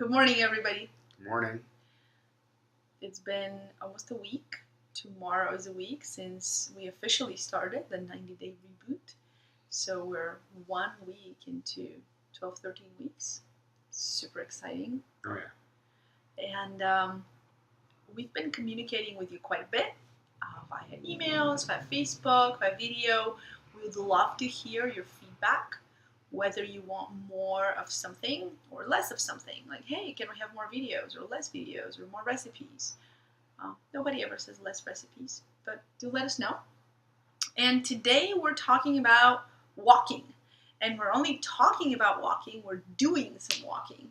Good morning, everybody. Good morning. It's been almost a week. Tomorrow is a week since we officially started the 90-day reboot. So we're 1 week into 12, 13 weeks. Super exciting. Oh, yeah. And we've been communicating with you quite a bit via emails, via Facebook, via video. We would love to hear your feedback, whether you want more of something or less of something. Like, hey, can we have more videos or less videos or more recipes? Nobody ever says less recipes, but do let us know. And today we're talking about walking. And we're only talking about walking, we're doing some walking.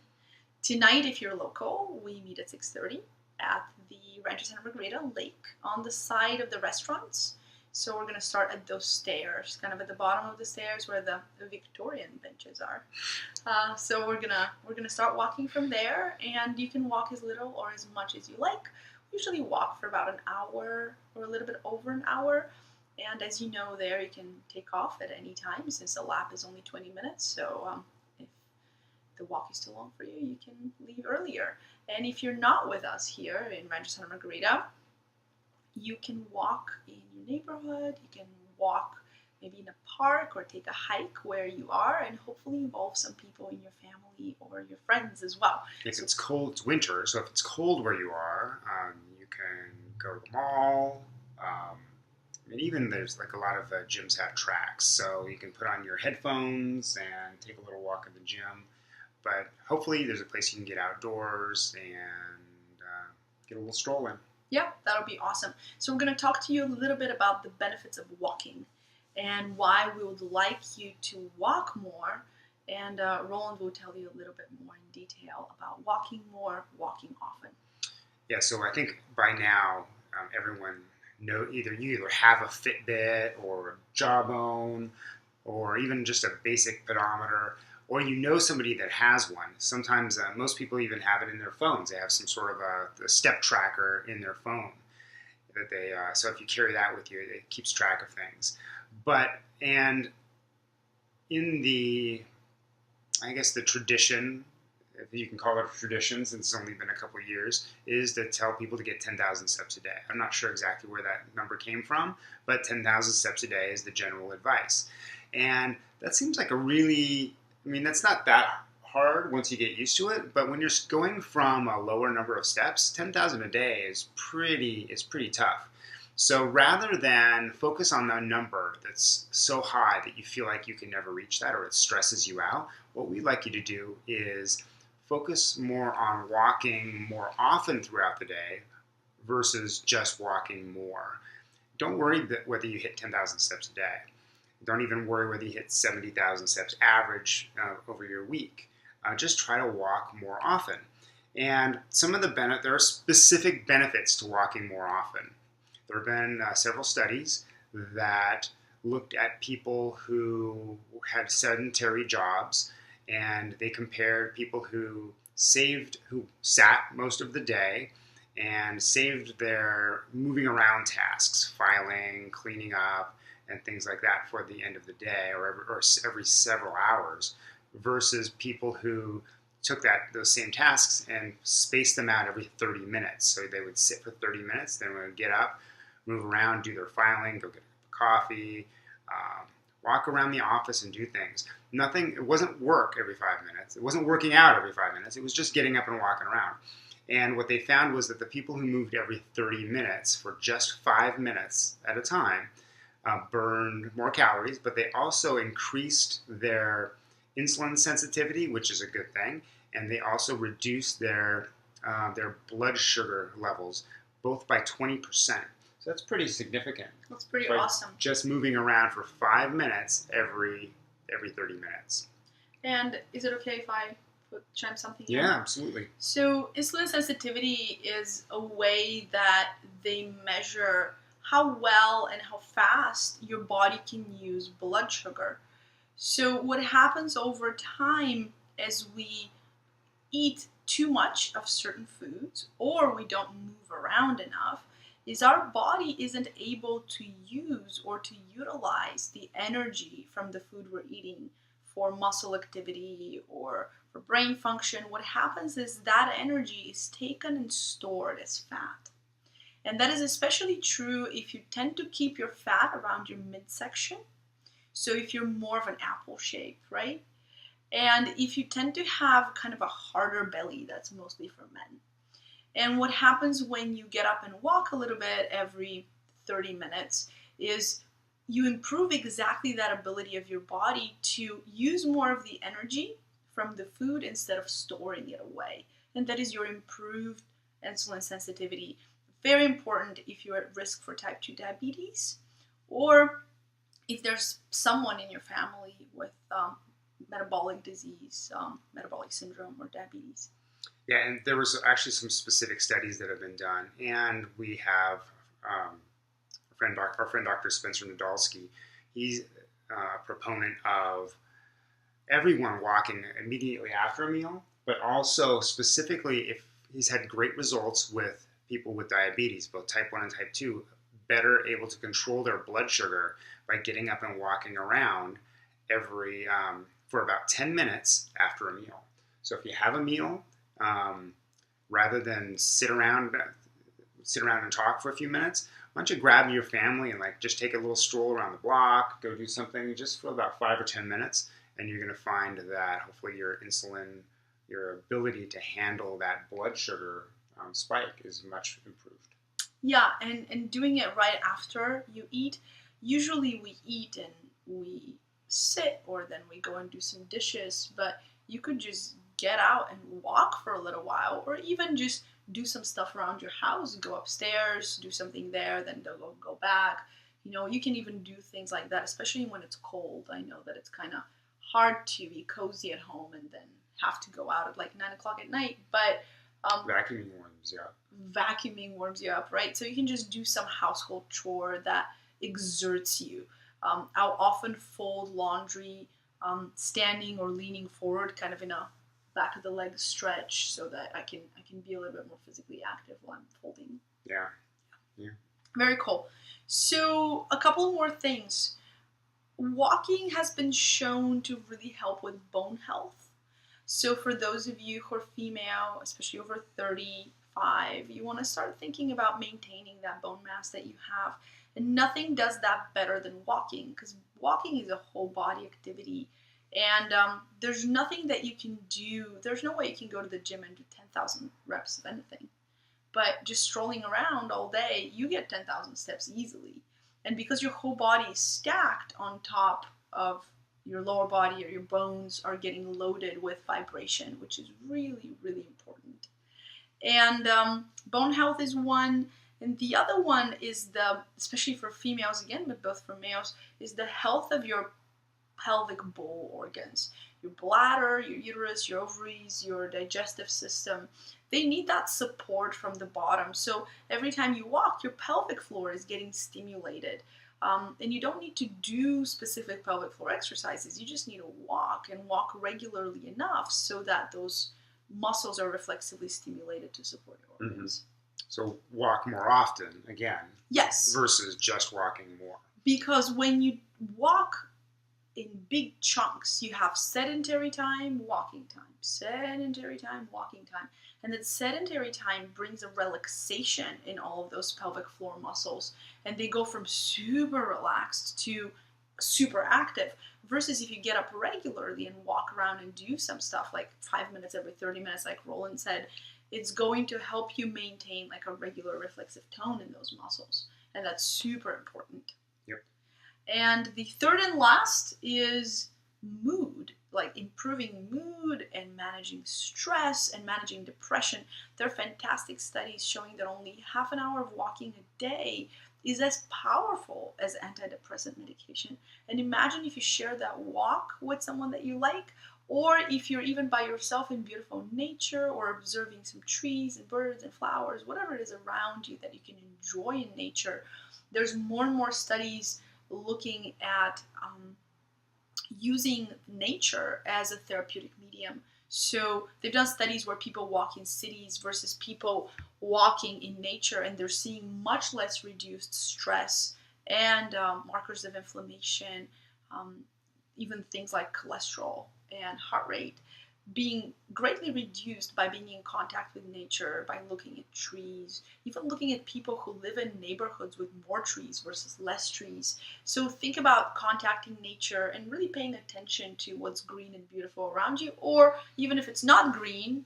Tonight, if you're local, we meet at 6:30 at the Rancho Santa Margarita Lake on the side of the restaurants. So we're going to start at those stairs, kind of at the bottom of the stairs where the Victorian benches are. So we're gonna start walking from there, and you can walk as little or as much as you like. We usually walk for about an hour or a little bit over an hour. And as you know there, you can take off at any time since the lap is only 20 minutes. So if the walk is too long for you, you can leave earlier. And if you're not with us here in Rancho Santa Margarita, you can walk in your neighborhood, you can walk maybe in a park or take a hike where you are and hopefully involve some people in your family or your friends as well. If it's cold, it's winter, so if it's cold where you are, you can go to the mall. Even there's like a lot of gyms have tracks, so you can put on your headphones and take a little walk at the gym. But hopefully there's a place you can get outdoors and get a little stroll in. Yeah, that'll be awesome. So we're going to talk to you a little bit about the benefits of walking and why we would like you to walk more. And Roland will tell you a little bit more in detail about walking more, walking often. Yeah, so I think by now everyone know you either have a Fitbit or a Jawbone or even just a basic pedometer, or you know somebody that has one. Sometimes most people even have it in their phones. They have some sort of a step tracker in their phone that they. So if you carry that with you, it keeps track of things. And in the, I guess the tradition, if you can call it a tradition since it's only been a couple of years, is to tell people to get 10,000 steps a day. I'm not sure exactly where that number came from, but 10,000 steps a day is the general advice. And that seems like that's not that hard once you get used to it, but when you're going from a lower number of steps, 10,000 a day is pretty tough. So rather than focus on the number that's so high that you feel like you can never reach that or it stresses you out, what we'd like you to do is focus more on walking more often throughout the day versus just walking more. Don't worry whether you hit 10,000 steps a day. Don't even worry whether you hit 70,000 steps average over your week. Just try to walk more often. And there are specific benefits to walking more often. There have been several studies that looked at people who had sedentary jobs, and they compared people who sat most of the day and saved their moving around tasks, filing, cleaning up, and things like that for the end of the day or every several hours, versus people who took those same tasks and spaced them out every 30 minutes. So they would sit for 30 minutes, then would get up, move around, do their filing, go get a coffee, walk around the office and do things. It wasn't work every 5 minutes. It wasn't working out every 5 minutes. It was just getting up and walking around. And what they found was that the people who moved every 30 minutes for just 5 minutes at a time burned more calories, but they also increased their insulin sensitivity, which is a good thing, and they also reduced their blood sugar levels both by 20%. So that's pretty significant. That's pretty awesome. Just moving around for 5 minutes every 30 minutes. And is it okay if I chime something in? Yeah, absolutely. So insulin sensitivity is a way that they measure how well and how fast your body can use blood sugar. So what happens over time as we eat too much of certain foods or we don't move around enough is our body isn't able to use or to utilize the energy from the food we're eating for muscle activity or for brain function, what happens is that energy is taken and stored as fat. And that is especially true if you tend to keep your fat around your midsection. So if you're more of an apple shape, right? And if you tend to have kind of a harder belly, that's mostly for men. And what happens when you get up and walk a little bit every 30 minutes is you improve exactly that ability of your body to use more of the energy from the food instead of storing it away. And that is your improved insulin sensitivity. Very important if you're at risk for type 2 diabetes, or if there's someone in your family with metabolic disease, metabolic syndrome, or diabetes. Yeah, and there was actually some specific studies that have been done, and we have our friend Dr. Spencer Nadolsky. He's a proponent of everyone walking immediately after a meal, but also specifically if he's had great results with people with diabetes, both type 1 and type 2, better able to control their blood sugar by getting up and walking around every for about 10 minutes after a meal. So if you have a meal, rather than sit around and talk for a few minutes, why don't you grab your family and just take a little stroll around the block, go do something just for about 5 or 10 minutes, and you're going to find that hopefully your insulin, your ability to handle that blood sugar spike is much improved. Yeah, and doing it right after you eat. Usually we eat and we sit, or then we go and do some dishes, but you could just get out and walk for a little while, or even just do some stuff around your house, go upstairs, do something there, then go back. You can even do things like that, especially when it's cold. I know that it's kind of hard to be cozy at home and then have to go out at 9 o'clock at night, but vacuuming warms you up. Vacuuming warms you up, right? So you can just do some household chore that exerts you. I'll often fold laundry standing or leaning forward, kind of in a back of the leg stretch, so that I can be a little bit more physically active while I'm folding. Yeah. Very cool. So a couple more things. Walking has been shown to really help with bone health. So for those of you who are female, especially over 35, you want to start thinking about maintaining that bone mass that you have. And nothing does that better than walking, because walking is a whole body activity. And there's nothing that you can do. There's no way you can go to the gym and do 10,000 reps of anything. But just strolling around all day, you get 10,000 steps easily. And because your whole body is stacked on top of your lower body, or your bones are getting loaded with vibration, which is really, really important. And bone health is one. And the other one is especially for females again, but both for males, is the health of your pelvic bowl organs. Your bladder, your uterus, your ovaries, your digestive system, they need that support from the bottom. So every time you walk, your pelvic floor is getting stimulated. And you don't need to do specific pelvic floor exercises. You just need to walk, and walk regularly enough so that those muscles are reflexively stimulated to support your organs. Mm-hmm. So walk more often, again. Yes. Versus just walking more. Because when you walk in big chunks, you have sedentary time, walking time, sedentary time, walking time. And that sedentary time brings a relaxation in all of those pelvic floor muscles. And they go from super relaxed to super active. Versus if you get up regularly and walk around and do some stuff 5 minutes every 30 minutes, like Roland said, it's going to help you maintain a regular reflexive tone in those muscles. And that's super important. Yep. And the third and last is mood, improving mood and managing stress and managing depression. There are fantastic studies showing that only half an hour of walking a day is as powerful as antidepressant medication. And imagine if you share that walk with someone that you like, or if you're even by yourself in beautiful nature, or observing some trees and birds and flowers, whatever it is around you that you can enjoy in nature. There's more and more studies looking at using nature as a therapeutic medium. So they've done studies where people walk in cities versus people walking in nature, and they're seeing much less reduced stress and markers of inflammation. even things like cholesterol and heart rate being greatly reduced by being in contact with nature, by looking at trees, even looking at people who live in neighborhoods with more trees versus less trees. So think about contacting nature and really paying attention to what's green and beautiful around you, or even if it's not green,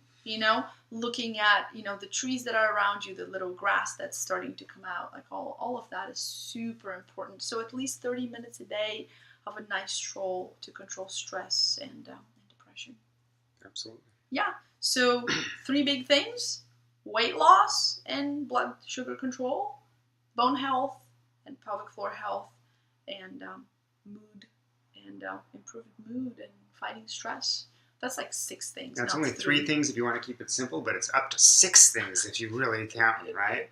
looking at, the trees that are around you, the little grass that's starting to come out, like all of that is super important. So at least 30 minutes a day of a nice stroll to control stress and depression. Absolutely. Yeah. So 3 big things: weight loss and blood sugar control, bone health and pelvic floor health, and mood and improved mood and fighting stress. That's like 6 things. That's not only 3 things if you want to keep it simple, but it's up to 6 things if you really count them, right?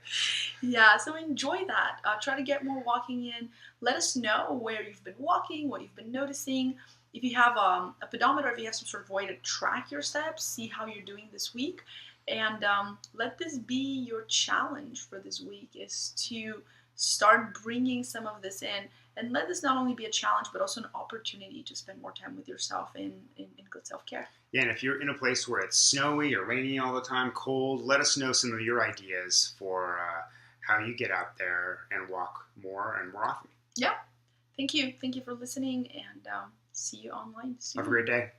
Yeah, so enjoy that. Try to get more walking in. Let us know where you've been walking, what you've been noticing. If you have a pedometer, if you have some sort of way to track your steps, see how you're doing this week. And let this be your challenge for this week, is to start bringing some of this in. And let this not only be a challenge, but also an opportunity to spend more time with yourself in good self-care. Yeah, and if you're in a place where it's snowy or rainy all the time, cold, let us know some of your ideas for how you get out there and walk more and more often. Yeah. Thank you. Thank you for listening, and see you online soon. Have a great day.